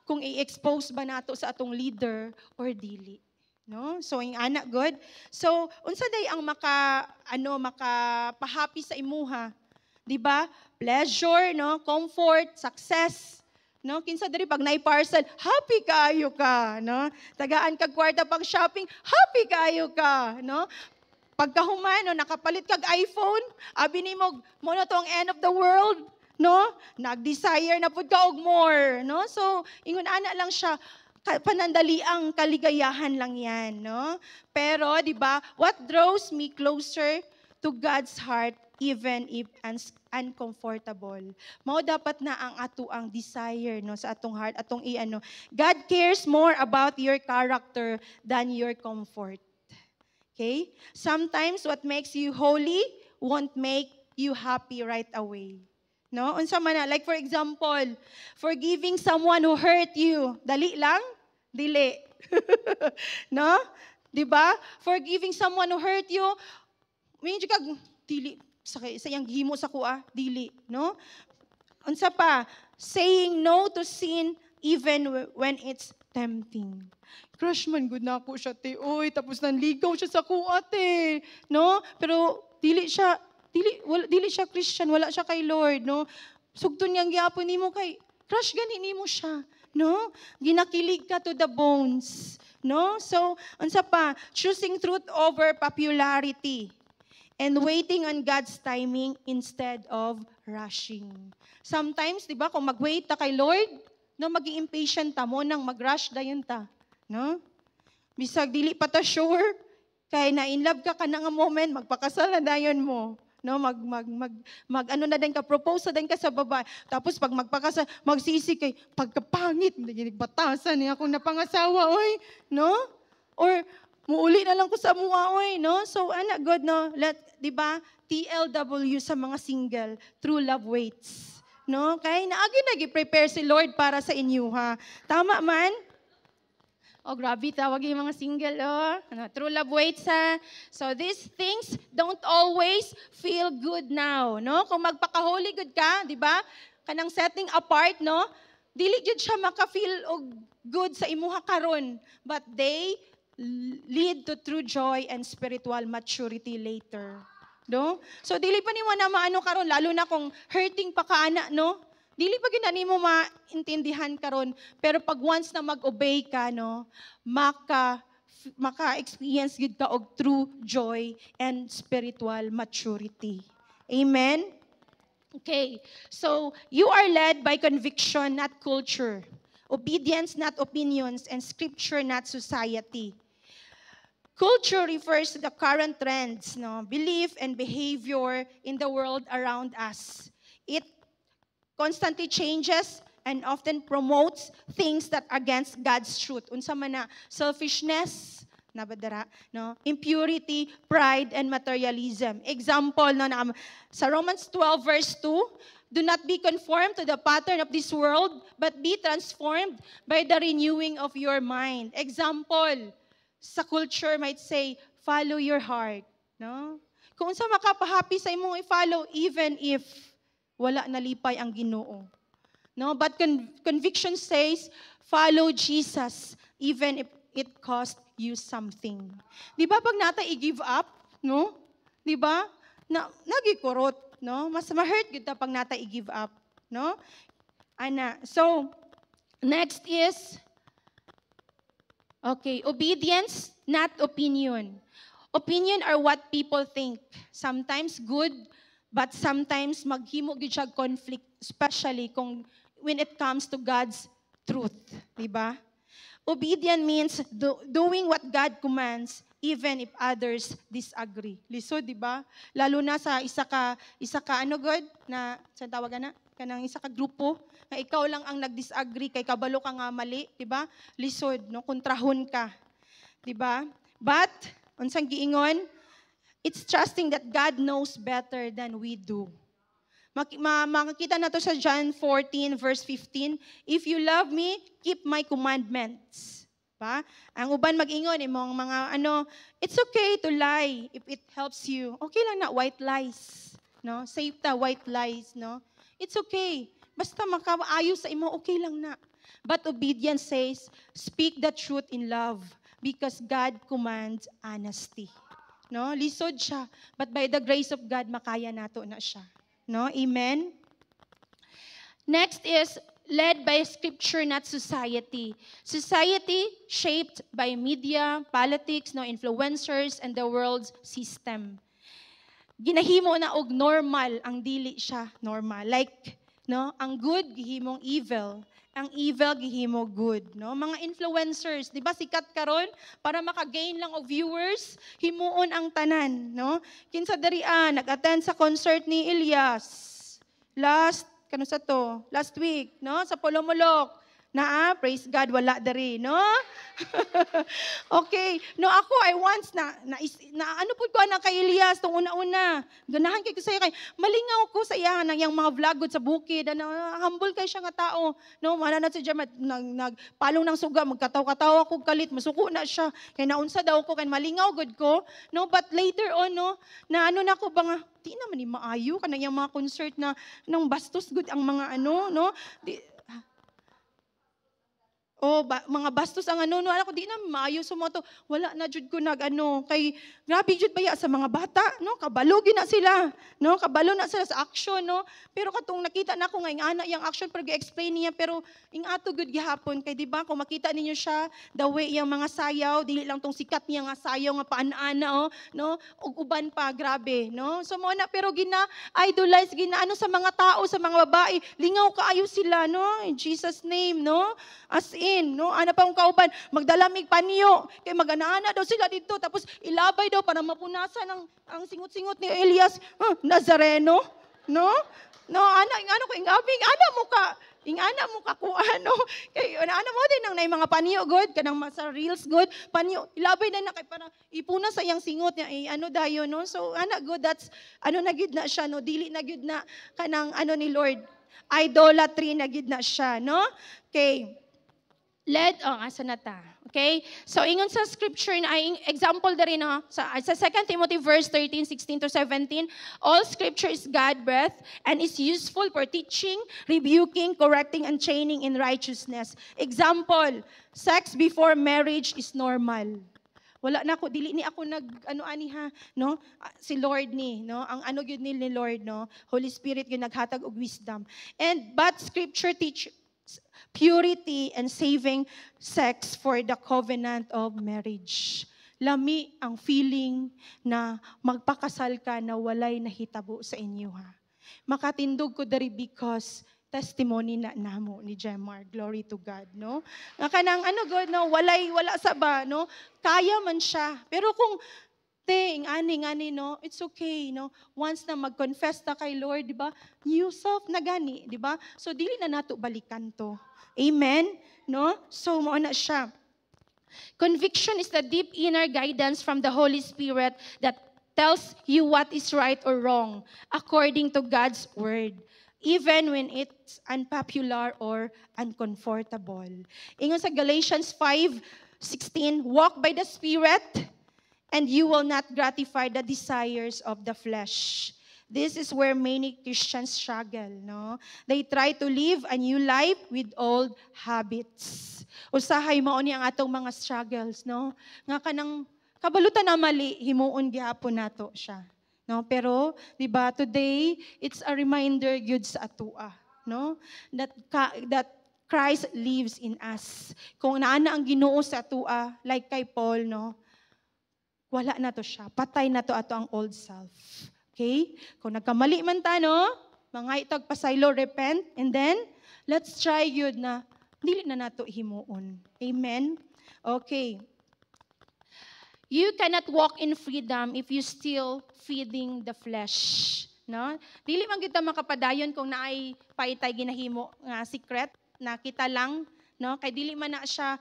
kung i-expose ba nato sa atong leader or dili. No? So ang anak good. So unsa day ang makapahappy sa imuha? 'Di ba? Pleasure, no? Comfort, success. No, kinsa diri pag naay-parcel, happy kaayo ka, no? Tagaan kag kwarta pag shopping, happy kaayo ka, no? Pagkahuman, no, nakapalit kag iPhone, abi nimo mo na to ang end of the world, no? Nag-desire na pud ka og more, no? So ingon ana lang siya, panandaliang kaligayahan lang yan, no? Pero, di ba, what draws me closer to God's heart even if uncomfortable. Mao dapat na ang ang desire no sa atong heart, atong iano. God cares more about your character than your comfort. Okay? Sometimes what makes you holy won't make you happy right away. No? Unsa man na, like for example, forgiving someone who hurt you. Dali lang? Dili. No? 'Di ba? Forgiving someone who hurt you, medyo kag dili sa iyang gihimo sa kuha, dili, no? Unsa pa? Saying no to sin even when it's tempting. Crush man good na ako siya, te. Oy, tapos nanligaw siya sa kuha, te. No? Pero dili siya Christian, wala siya kay Lord, no? Sugton niyang gyapon nimo kay crush gani nimo siya, no? Ginakilig ka to the bones, no? So, unsa pa? Choosing truth over popularity. And waiting on God's timing instead of rushing. Sometimes, di ba, kung mag-wait ta kay Lord, no, maging impatient ta mo nang mag-rush dayon ta. No? Bisag dili pa ta sure, kay na-in love ka na nga moment, magpakasal na dayon mo. No, ano na din ka, propose na din ka sa babae. Tapos pag magpakasal, magsisi kay, pagkapangit, batasan niya akong napangasawa, oy. No? Or, muuli na lang ko sa mua, oy, no? So, anak, God, no? Di ba? TLW sa mga single, true love waits. No? Kaya nagi-prepare si Lord para sa inyo, ha? Tama man? Oh, grabe, tawag yung mga single, oh. True love waits, ha? So, these things don't always feel good now, no? Kung magpaka-holy good ka, di ba? Kanang setting apart, no? Dili jud siya maka-feel og good sa imuha karon, but they lead to true joy and spiritual maturity later. No? So dili pa nimo na maano karon, lalo na kung hurting pa ka ana, no? Dili pa gyud nimo maintindihan karon, pero pag once na mag-obey ka, no, maka-experience gid ka og true joy and spiritual maturity. Amen. Okay. So you are led by conviction, not culture. Obedience, not opinions, and scripture, not society. Culture refers to the current trends, no, belief and behavior in the world around us. It constantly changes and often promotes things that are against God's truth. Unsa man na, selfishness, nabadara, no, impurity, pride, and materialism. Example, no, sa Romans 12 verse 2, do not be conformed to the pattern of this world, but be transformed by the renewing of your mind. Example, sa culture might say, follow your heart. No? Kung sa makapahappy sa imong i-follow, even if wala nalipay ang Ginoo. No? But conviction says, follow Jesus, even if it cost you something. Di ba pag nata i-give up, no? Di ba? Nagikurot, no? Mas ma-hurt kita pag nata i-give up, no? Ana. So, next is, okay, obedience, not opinion. Opinion are what people think. Sometimes good, but sometimes maghimo gid siya conflict, especially when it comes to God's truth, di ba? Obedience means doing what God commands even if others disagree. Lisod, di ba? Lalo na sa isa ka ano God na sa tawagan na kanang isa ka grupo na ikaw lang ang nag-disagree kay kabalo ka nga mali, di ba? Lisod, no, kontrahon ka. Di ba? But unsang giingon, it's trusting that God knows better than we do. Makikita na to sa John 14 verse 15. If you love me, keep my commandments. Ba? Ang uban mag-ingon imong mga it's okay to lie if it helps you. Okay lang na white lies. no? Safe ta, white lies, no? It's okay. Basta makaayos sa imo, okay lang na. But obedience says, speak the truth in love because God commands honesty. No? Lisod siya. But by the grace of God, makaya nato na siya. No? Amen? Next is, led by scripture, not society. Society shaped by media, politics, no, influencers, and the world's system. Ginahimo na og normal ang dili siya normal. Like, no, ang good gihimong evil, ang evil gihimo good, no? Mga influencers, 'di ba sikat karon para maka-gain lang og viewers, himuon ang tanan, no? Kinsa diri nag-attend sa concert ni Elias. Last week, no? Sa Polomolok. Praise God, wala dari, no? Okay. No, ako, I once ano po ko na kay Elias, itong una-una. Ganahan kay ko sa'yo kay, malingaw ko sa iya, ng yung mga vlog sa bukid, humble kay siya nga tao. No, manana si Jerma, nagpalong ng suga, magkataw-kataw ako kalit, masuko na siya. Kaya naunsa daw ko, kaya malingaw good ko. No, but later on, no, na ano na ko ba nga, di naman ni maayo, kanang yung mga concert na, nang bastos good ang mga ano, no? Mga bastos ang ano, ako di na maayo sumoto. Wala na jud ko kay grabe jud baya sa mga bata, no? Kabalo na sila, no? Kabalo na sila sa action, no? Pero katong nakita na ko nga ana yang action pero gi-explain niya pero ing ato gud gihapon kay di ba kung makita ninyo siya the way yang mga sayaw, dili lang tong sikat niya nga sayaw nga paana no? Ug uban pa grabe, no? So mo na pero gina-idolize ginaano sa mga tao, sa mga babae, lingaw kaayo sila, no? In Jesus name, no? As in, no? Ana pa ang kauban, magdalamig panyo. Kay maganaana daw sila dito. Tapos ilabay daw para mapunasan ang singot-singot ni Elias. Nazareno? No? No, ano ko, ingana mo ka kuha, no? Kay, ano mo din, nang mga panyo, good, kanang sa reels, good, panyo, ilabay na kay para ipuna sa iyang singot niya, ano dayo, no? So, good, that's, na gid na siya, no? Dili na gid na kanang, ni Lord. Idolatry na gid na siya, no? Okay. Asa na ta? Okay? So, ingon sa scripture na example na rin, sa 2 Timothy verse 13, 16 to 17, all scripture is God-breathed and is useful for teaching, rebuking, correcting, and training in righteousness. Example, sex before marriage is normal. Wala na ako, dili ni ako no? Si Lord ni, no? Ang yun ni Lord, no? Holy Spirit yun naghatag og wisdom. But scripture teach purity and saving sex for the covenant of marriage. Lami ang feeling na magpakasal ka na walay nahitabo sa inyo, ha. Makatindog ko dari because testimony na namo ni Jemar. Glory to God, no? Nga kanang God, no? Wala sa ba, no? Kaya man siya. Pero kung ani, no? It's okay, no? Once na mag-confess na kay Lord, di ba? New self na gani, di ba? So, dili na nato balikan to. Amen? No? So, mo na siya. Conviction is the deep inner guidance from the Holy Spirit that tells you what is right or wrong according to God's word, even when it's unpopular or uncomfortable. Ingon sa Galatians 5:16, walk by the Spirit, and you will not gratify the desires of the flesh. This is where many Christians struggle, no? They try to live a new life with old habits. Usahay mao ni ang atong mga struggles, no? Nga kanang kabalutan na mali, himuon gihapon nato siya. No? Pero, di ba, today, it's a reminder gyud sa atua, no? That Christ lives in us. Kung naana ang Ginoo sa atua, like kay Paul, no? Wala na to siya. Patay na to ato ang old self. Okay? Kung nagkamali man ta, no? Mga itag pasaylo, repent, and then, let's try yun na, dili na nato himuon. Amen? Okay. You cannot walk in freedom if you still feeding the flesh. No? Dili man kita makapadayon kung naay paitay ginahimo nga secret, na kita lang, no? Kay dili man na siya,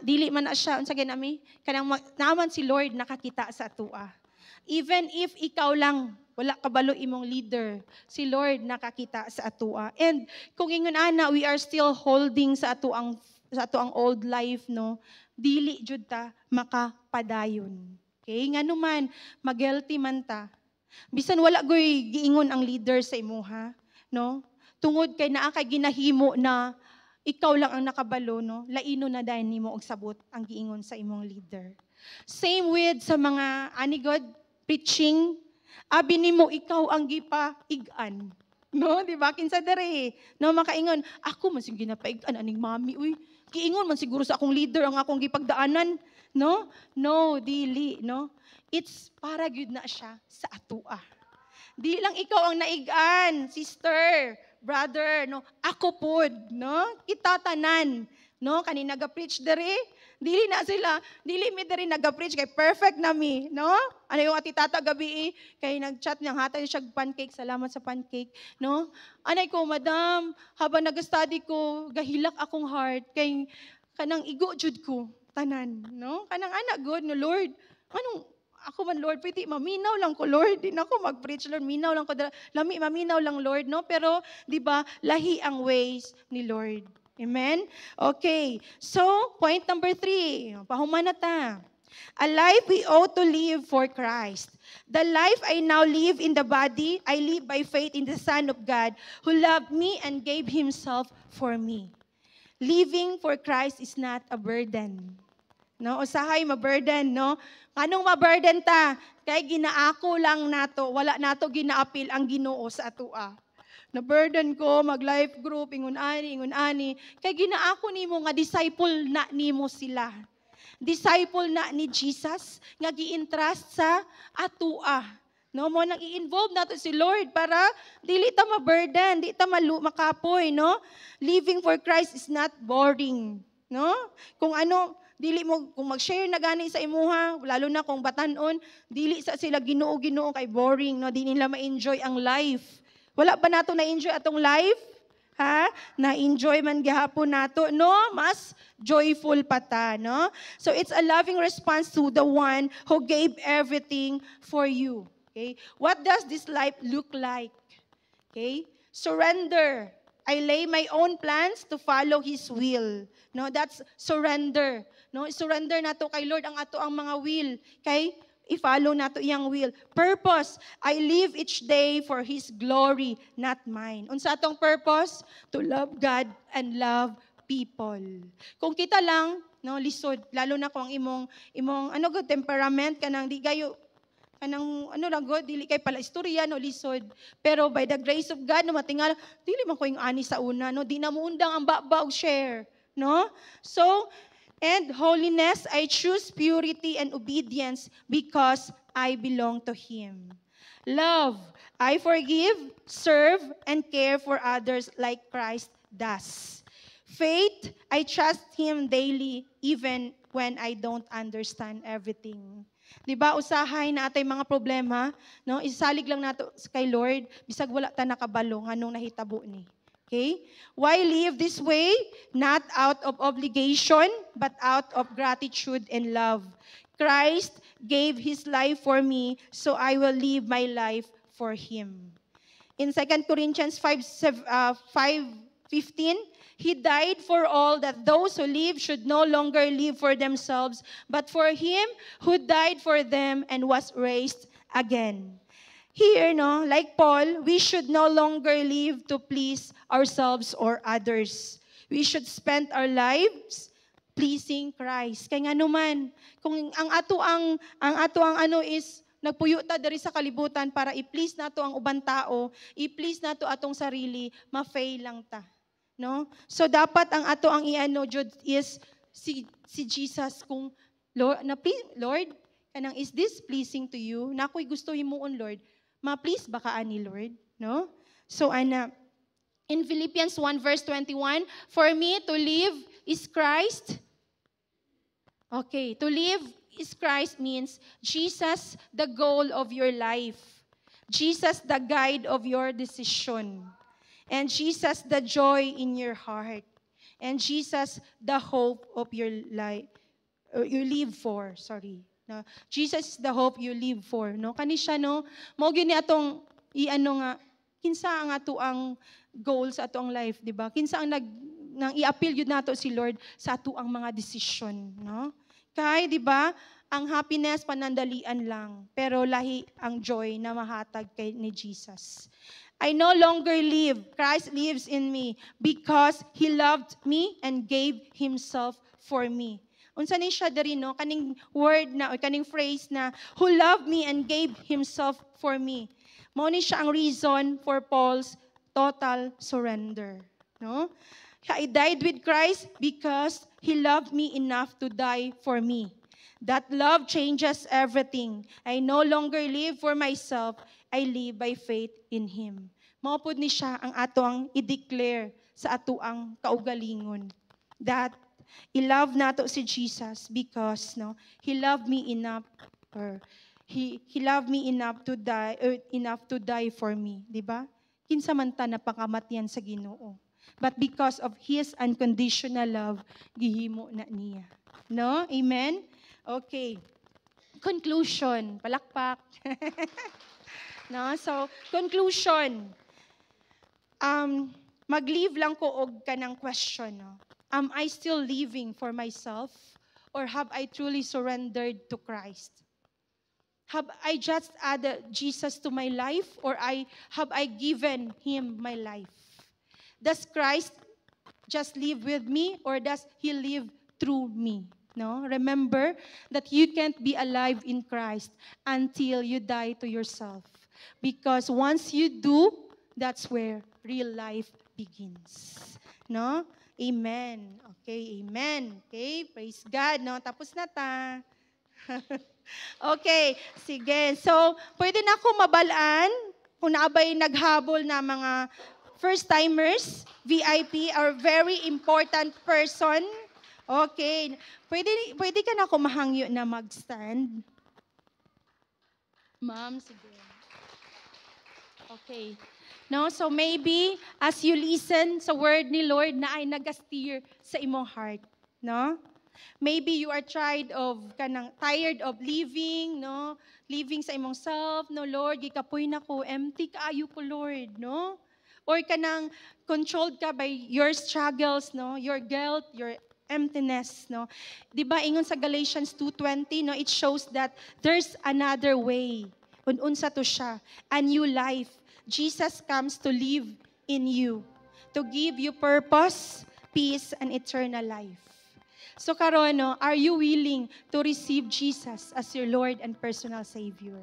dili man na siya, unsa ginami? Kanang naman si Lord nakakita sa atua. Even if ikaw lang, wala kabalo imong leader, si Lord nakakita sa atua. And kung ingon ana, we are still holding sa atuang old life, no? Dili jud ta makapadayon. Okay? Nga naman, mag-guilty man ta, Bisan wala goy giingon ang leader sa imuha, no? Tungod kay naa kay ginahimo na ikaw lang ang nakabalo, no? Laino na dahil nimo og sabot ang giingon sa imong leader. Same with sa mga anigod preaching, abi nimo ikaw ang gipaigan. No, di ba? Kinsa dere, no, makaingon, ako man sig ginapaigan aning mami, uy. Giingon man siguro sa akong leader ang akong gipagdaanan, no? No, dili, no? It's para gyud na siya sa atua. Di lang ikaw ang naigan, sister, brother, no? Ako pod, no? Kita tanan, no? Kani naga-preach dere, dili na sila, dili mi dere naga-preach kay perfect na mi, no? Ano yung ati tata gabi kay nag-chat niyang hatay siya pancake, salamat sa pancake, no? Anay ko, madam, habang nag-study ko, gahilak akong heart kay kanang igo jud ko tanan, no? Kanang anak good no Lord. Anong ako man Lord, pwede maminaw lang ko Lord. Di na ako mag-preach Lord, minaw lang ko. Lami maminaw lang Lord, no? Pero di ba, lahi ang ways ni Lord. Amen? Okay. So, point number 3. Pahuman na ta. A life we ought to live for Christ. The life I now live in the body, I live by faith in the Son of God who loved me and gave Himself for me. Living for Christ is not a burden. No, usahay ma-burden, no? Anong ma-burden ta? Kay ginaako lang nato, wala nato ginaapil ang Ginoo sa atua. Na burden ko mag-life group ingon ani. Kay ginaako nimo nga disciple na nimo sila. Disciple na ni Jesus nga gi-entrust sa atua. No, mo nang i-involve nato si Lord para dili ta ma-burden, di ta makapoy, no? Living for Christ is not boring, no? Kung ano dili mo kung mag-share na gani sa imuha, lalo na kung batanon, dili sa sila Ginoo kay boring, no? Di nila ma-enjoy ang life. Wala ba nato na-enjoy atong life? Ha? Na-enjoy man gihapon nato, no? Mas joyful pa ta, no? So it's a loving response to the one who gave everything for you. Okay? What does this life look like? Okay? Surrender. I lay my own plans to follow His will. No, that's surrender. No, surrender nato kay Lord ang ato ang mga will. Kay i-follow nato iyang will. Purpose, I live each day for His glory, not mine. Unsa atong purpose? To love God and love people. Kung kita lang, no, lisod, lalo na kung imong temperament kanang di gayo kanang lang God, dili kay pala istorya no lisod. Pero by the grace of God no matingal, dili man ko yung ani sa una no, di na mo undang ang baba og share, no? So, and holiness, I choose purity and obedience because I belong to Him. Love, I forgive, serve, and care for others like Christ does. Faith, I trust Him daily even when I don't understand everything. Diba, usahay na atay mga problema, no? Isalig lang nato kay Lord, bisag wala ta nakabalo nganong nahitabo ni. Okay? Why live this way? Not out of obligation, but out of gratitude and love. Christ gave His life for me, so I will live my life for Him. In 2 Corinthians 5:15, He died for all, that those who live should no longer live for themselves, but for Him who died for them and was raised again. Here, no, like Paul, we should no longer live to please ourselves or others. We should spend our lives pleasing Christ. Kaya nga naman, kung ang ato ang is nagpuyo ta diri sa kalibutan para i-please nato ang ubang tao, i-please nato atong sarili, ma-fail lang ta. No? So dapat ang ato ang jud is si Jesus kung Lord, kanang is this pleasing to you? Na ako'y gusto himuon Lord. Ma-please ba ka ani Lord? No? So in Philippians 1 verse 21, for me to live is Christ. Okay, to live is Christ means Jesus the goal of your life. Jesus the guide of your decision. And Jesus the joy in your heart. And Jesus the hope of your life. You live for, sorry. No, Jesus is the hope you live for, no? Kani siya, no? Mao gyud ni atong nga kinsa ang ato ang goal sa ato ang life, di ba? Kinsa ang nang i-appeal yun nato si Lord sa ato ang mga decision, no? Kay, di ba? ang happiness panandalian lang, pero lahi ang joy na mahatag kay ni Jesus. I no longer live, Christ lives in me because He loved me and gave Himself for me. Unsa ni siya diri no, kaning word na o kaning phrase na who loved me and gave Himself for me. Mao ni siya ang reason for Paul's total surrender, no? I died with Christ because He loved me enough to die for me. That love changes everything. I no longer live for myself. I live by faith in Him. Maupod ni siya ang ato ang i-declare sa ato ang kaugalingon. That i-love nato si Jesus because no, He loved me enough, or He loved me enough to die for me, di ba? Kinsa man ta napakamatian sa Ginoo. But because of His unconditional love, gihimo na niya. No? Amen? Okay. Conclusion. Palakpak. No? So, conclusion. Mag-leave lang ko og kanang question. No? Am I still living for myself? Or have I truly surrendered to Christ? Have I just added Jesus to my life? Or have I given Him my life? Does Christ just live with me, or does He live through me? No? Remember that you can't be alive in Christ until you die to yourself. Because once you do, that's where real life begins. No? Amen. Okay, amen. Okay, praise God. No? Tapos na ta. Okay, sige. So, pwede na ako mabalaan kung naabay naghabol na mga first-timers, VIP, or very important person. Okay. Pwede ka na ako mahangyo na mag-stand? Ma'am, sige. Okay. No, so maybe as you listen sa word ni Lord na ay nag-steer sa imong heart, no? Maybe you are tired of living, no? Living sa imong self, no, Lord, gikapoy na ko, empty kaayo ko, Lord, no? Or kanang controlled ka by your struggles, no? Your guilt, your emptiness, no? 'Di ba ingon sa Galatians 2:20, no? It shows that there's another way. Unsa to siya? A new life. Jesus comes to live in you, to give you purpose, peace, and eternal life. So karon, no, are you willing to receive Jesus as your Lord and personal Savior?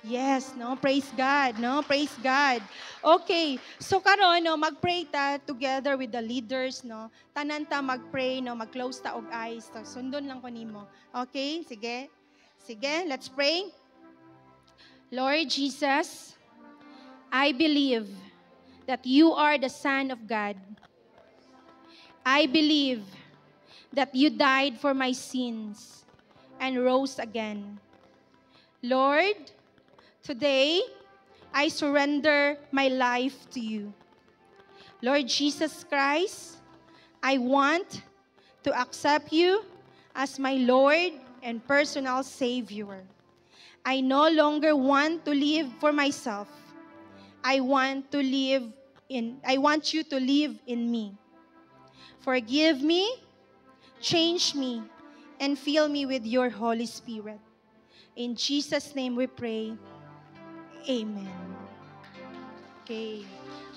Yes, no? Praise God, no? Praise God. Okay, so karon, no, mag-pray ta together with the leaders, no? Tanan ta mag-pray, no? Mag-close ta og eyes. So, sundon lang ko nimo. Okay, sige. Sige, let's pray. Lord Jesus, I believe that you are the Son of God. I believe that you died for my sins and rose again. Lord, today, I surrender my life to you. Lord Jesus Christ, I want to accept you as my Lord and personal Savior. I no longer want to live for myself. I want you to live in me. Forgive me, change me, and fill me with your Holy Spirit. In Jesus' name we pray. Amen. Okay.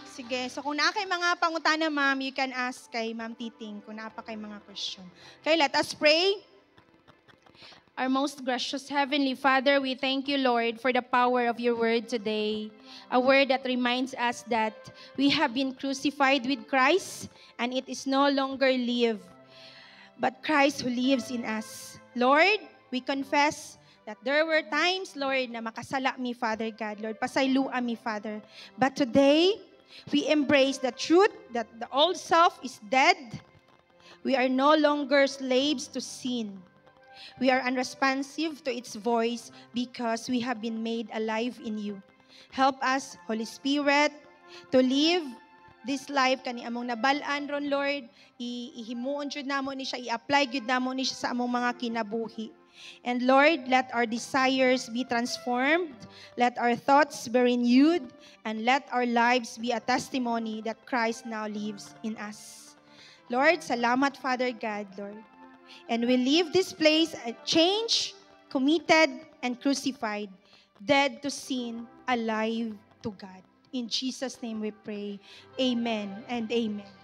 Sige. So kung na kay mga pangutana, ma'am, you can ask kay Ma'am Titing kung na pa kay mga question. Okay, let us pray. Our most gracious Heavenly Father, we thank you, Lord, for the power of your word today. A word that reminds us that we have been crucified with Christ and it is no longer live, but Christ who lives in us. Lord, we confess that there were times, Lord, na makasala mi, Father God. Lord, pasayloan mi, Father. But today, we embrace the truth that the old self is dead. We are no longer slaves to sin. We are unresponsive to its voice because we have been made alive in you. Help us, Holy Spirit, to live this life kani among nabalaan ron, Lord. Ihimuon jud namo ni siya, i-apply jud namo ni siya sa among mga kinabuhi. And Lord, let our desires be transformed, let our thoughts be renewed, and let our lives be a testimony that Christ now lives in us. Lord, salamat, Father God, Lord. And we leave this place changed, committed, and crucified, dead to sin, alive to God. In Jesus' name we pray. Amen and amen.